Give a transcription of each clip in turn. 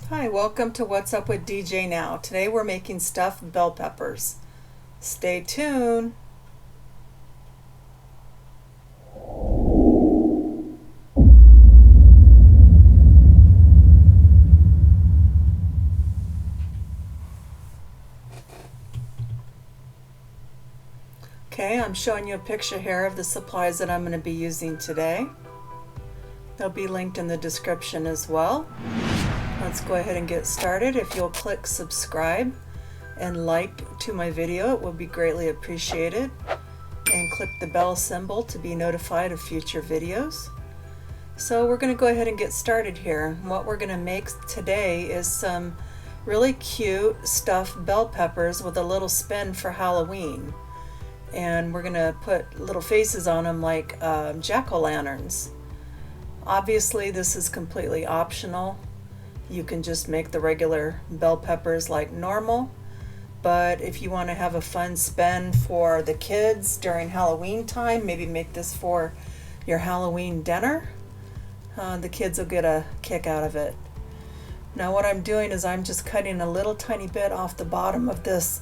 Hi, welcome to What's Up with DJ Now. Today we're making stuffed bell peppers. Stay tuned. Okay, I'm showing you a picture here of the supplies that I'm going to be using today. They'll be linked in the description as well. Let's go ahead and get started. If you'll click subscribe and like to my video, it will be greatly appreciated. And click the bell symbol to be notified of future videos. So we're going to go ahead and get started here. What we're going to make today is some really cute stuffed bell peppers with a little spin for Halloween. And we're going to put little faces on them like jack-o'-lanterns. Obviously this is completely optional. You can just make the regular bell peppers like normal, but if you want to have a fun spin for the kids during Halloween time, maybe make this for your Halloween dinner. The kids will get a kick out of it. Now what I'm doing is I'm just cutting a little tiny bit off the bottom of this,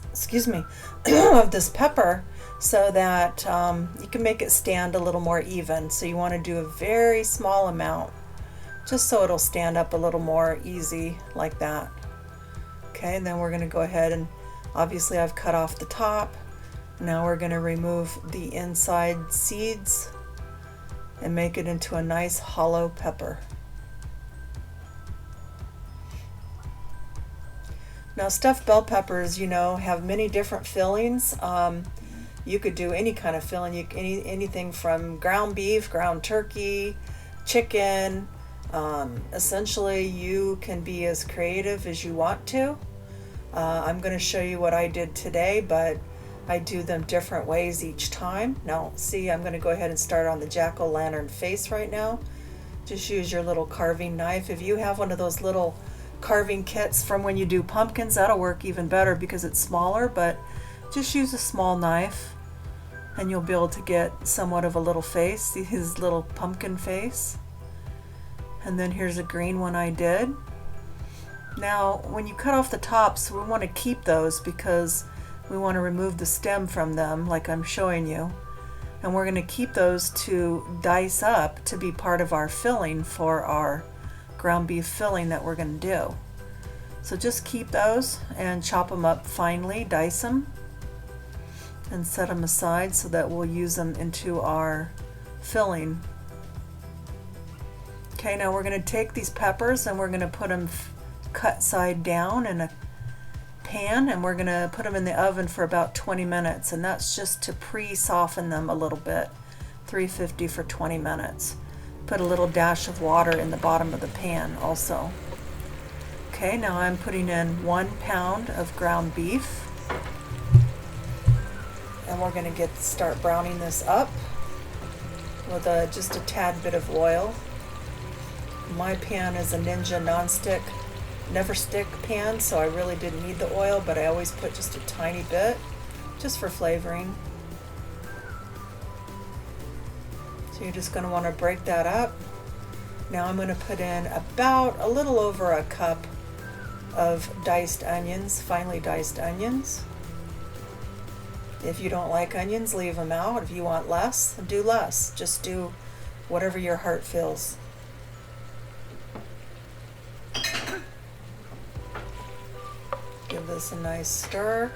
of this pepper, so that you can make it stand a little more even. So you want to do a very small amount, just so it'll stand up a little more easy like that. Okay, and then we're going to go ahead and obviously I've cut off the top. Now we're going to remove the inside seeds and make it into a nice hollow pepper. Now stuffed bell peppers, have many different fillings. You could do any kind of filling, anything from ground beef, ground turkey, chicken. Essentially you can be as creative as you want to. I'm going to show you what I did today, but I do them different ways each time. Now see, I'm going to go ahead and start on the jack-o'-lantern face right now. Just use your little carving knife. If you have one of those little carving kits from when you do pumpkins, that'll work even better because it's smaller, but just use a small knife and you'll be able to get somewhat of a little face. See his little pumpkin face? And then here's a green one I did. Now when you cut off the tops, we want to keep those because we want to remove the stem from them like I'm showing you. And we're going to keep those to dice up to be part of our filling for our ground beef filling that we're going to do. So just keep those and chop them up finely, dice them, and set them aside so that we'll use them into our filling. Okay, now we're going to take these peppers and we're going to put them cut side down in a pan, and we're going to put them in the oven for about 20 minutes, and that's just to pre-soften them a little bit. 350 for 20 minutes. Put a little dash of water in the bottom of the pan also. Okay, now I'm putting in 1 pound of ground beef, and we're going to start browning this up with just a tad bit of oil. My pan is a Ninja non-stick, never stick pan, so I really didn't need the oil, but I always put just a tiny bit just for flavoring. So you're just going to want to break that up. Now I'm going to put in about a little over a cup of diced onions, finely diced onions. If you don't like onions, leave them out. If you want less, do less. Just do whatever your heart feels. Give this a nice stir.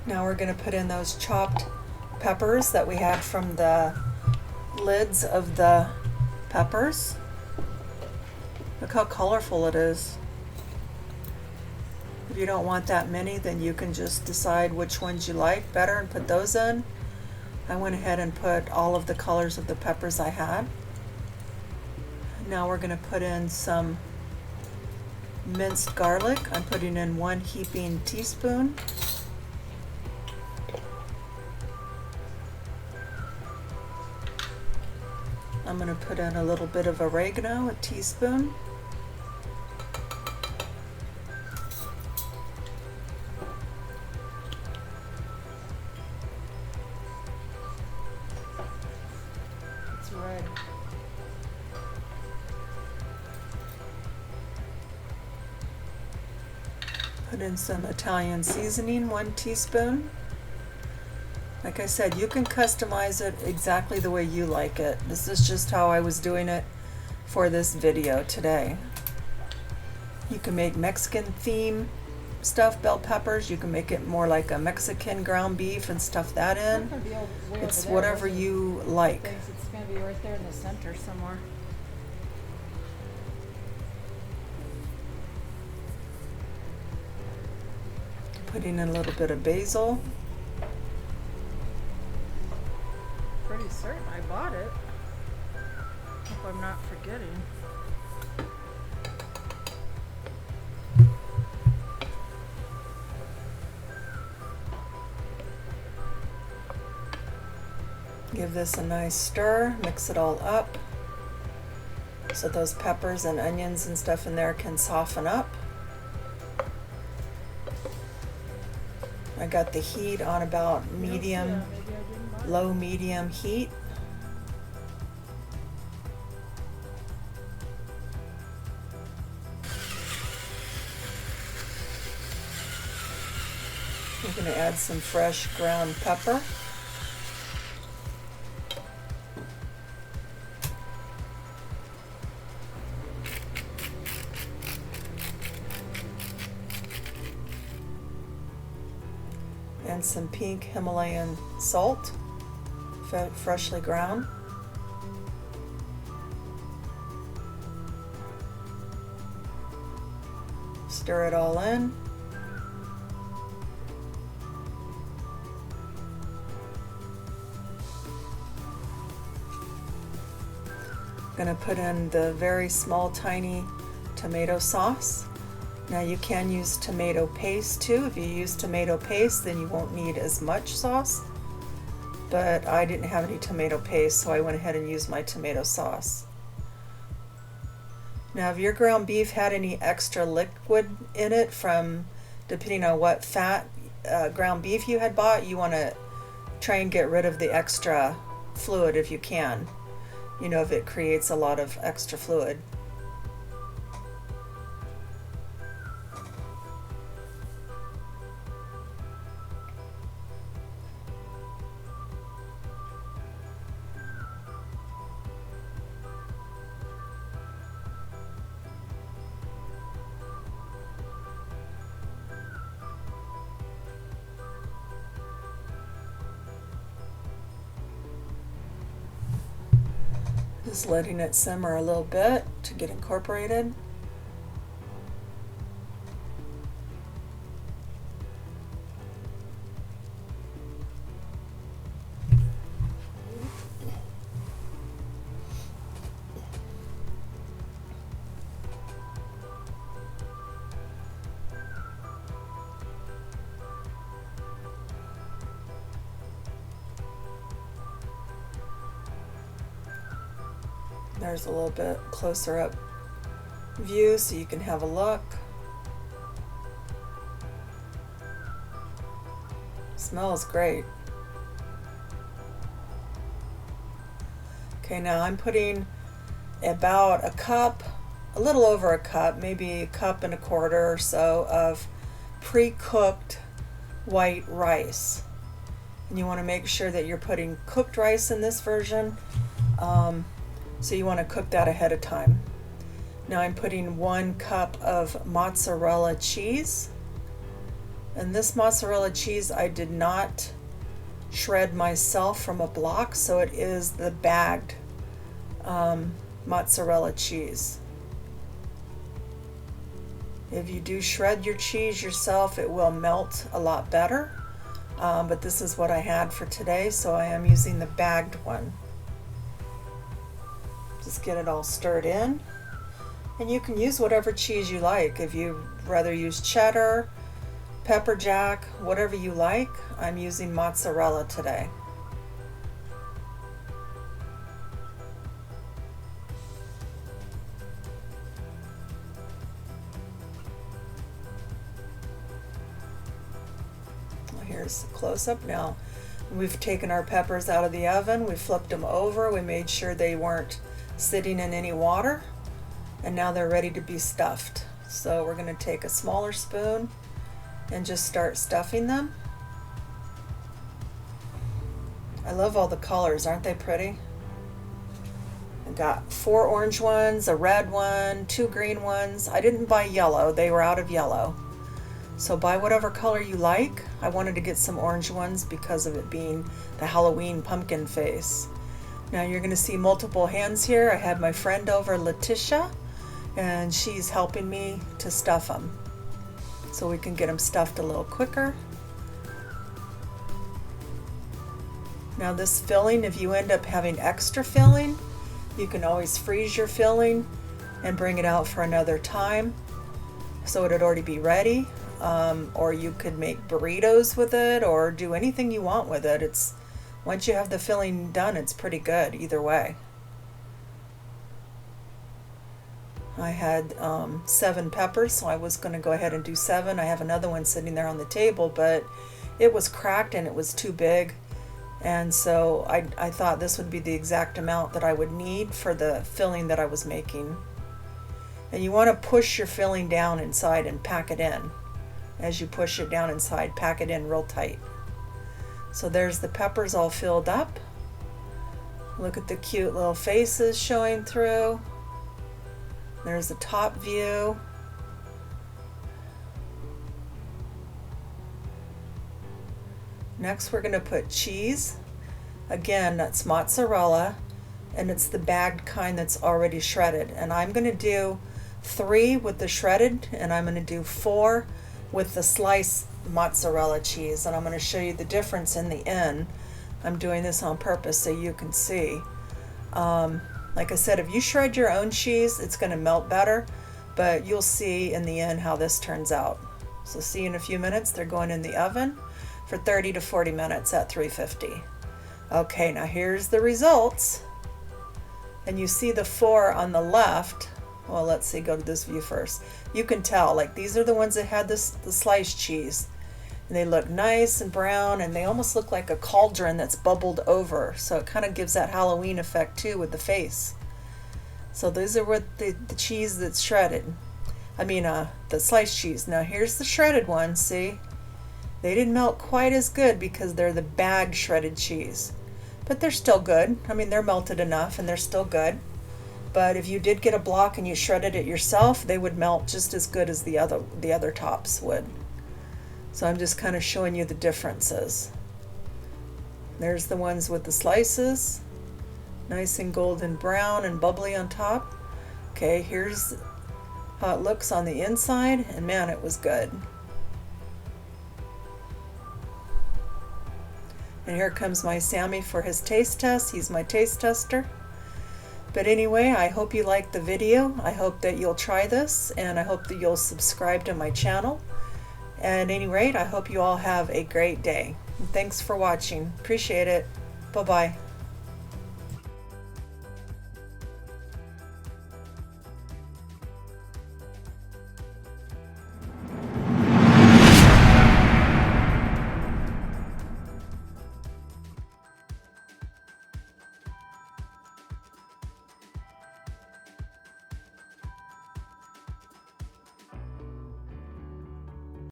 Now we're going to put in those chopped peppers that we had from the lids of the peppers. Look how colorful it is. If you don't want that many, then you can just decide which ones you like better and put those in. I went ahead and put all of the colors of the peppers I had. Now we're going to put in some minced garlic. I'm putting in 1 heaping teaspoon. I'm going to put in a little bit of oregano, a teaspoon. It's red. Put in some Italian seasoning, 1 teaspoon. Like I said, you can customize it exactly the way you like it. This is just how I was doing it for this video today. You can make Mexican theme stuffed bell peppers. You can make it more like a Mexican ground beef and stuff that in. It's whatever you like. It's going to be right there in the center somewhere. Putting in a little bit of basil. Pretty certain I bought it. Hope I'm not forgetting. Give this a nice stir, mix it all up so those peppers and onions and stuff in there can soften up. I got the heat on about medium, low medium heat. We're going to add some fresh ground pepper. And some pink Himalayan salt, freshly ground. Stir it all in. I'm going to put in the very small, tiny tomato sauce. Now you can use tomato paste too. If you use tomato paste, then you won't need as much sauce. But I didn't have any tomato paste, so I went ahead and used my tomato sauce. Now if your ground beef had any extra liquid in it from, depending on what fat ground beef you had bought, you want to try and get rid of the extra fluid if you can. You know, if it creates a lot of extra fluid. Just letting it simmer a little bit to get incorporated. There's a little bit closer up view so you can have a look. Smells great. Okay, now I'm putting about a cup, a little over a cup, maybe a cup and a quarter or so of pre-cooked white rice. And you want to make sure that you're putting cooked rice in this version. So you want to cook that ahead of time. Now I'm putting 1 cup of mozzarella cheese. And this mozzarella cheese I did not shred myself from a block, so it is the bagged mozzarella cheese. If you do shred your cheese yourself, it will melt a lot better. But this is what I had for today, so I am using the bagged one. Just get it all stirred in. And you can use whatever cheese you like. If you rather use cheddar, pepper jack, whatever you like. I'm using mozzarella today. Here's a close-up now. We've taken our peppers out of the oven, we flipped them over, we made sure they weren't sitting in any water, and now they're ready to be stuffed. So we're going to take a smaller spoon and just start stuffing them. I love all the colors, aren't they pretty? I got 4 orange ones, a red one, 2 green ones. I didn't buy yellow, they were out of yellow. So buy whatever color you like. I wanted to get some orange ones because of it being the Halloween pumpkin face. Now you're going to see multiple hands here. I had my friend over, Letitia, and she's helping me to stuff them so we can get them stuffed a little quicker. Now this filling, if you end up having extra filling, you can always freeze your filling and bring it out for another time so it'd already be ready. Or you could make burritos with it or do anything you want with it. It's once you have the filling done, it's pretty good either way. I had 7 peppers, so I was going to go ahead and do 7. I have another one sitting there on the table, but it was cracked and it was too big, and so I thought this would be the exact amount that I would need for the filling that I was making. And you want to push your filling down inside and pack it in. As you push it down inside, pack it in real tight. So there's the peppers all filled up. Look at the cute little faces showing through. There's the top view. Next we're going to put cheese. Again, that's mozzarella, and it's the bagged kind that's already shredded. And I'm going to do 3 with the shredded, and I'm going to do 4 with the sliced mozzarella cheese, and I'm going to show you the difference in the end. I'm doing this on purpose so you can see. Like I said, if you shred your own cheese, it's going to melt better, but you'll see in the end how this turns out. So see you in a few minutes. They're going in the oven for 30 to 40 minutes at 350. Okay, now here's the results. And you see the 4 on the left. Well, let's see, go to this view first. You can tell, like, these are the ones that had the sliced cheese. And they look nice and brown, and they almost look like a cauldron that's bubbled over. So it kind of gives that Halloween effect too with the face. So these are what the cheese that's shredded. I mean, the sliced cheese. Now here's the shredded ones, see? They didn't melt quite as good because they're the bagged shredded cheese. But they're still good. I mean, they're melted enough and they're still good. But if you did get a block and you shredded it yourself, they would melt just as good as the other tops would. So I'm just kind of showing you the differences. There's the ones with the slices, nice and golden brown and bubbly on top. Okay, here's how it looks on the inside, and man, it was good. And here comes my Sammy for his taste test. He's my taste tester. But anyway, I hope you liked the video. I hope that you'll try this, and I hope that you'll subscribe to my channel. At any rate, I hope you all have a great day. Thanks for watching. Appreciate it. Bye-bye.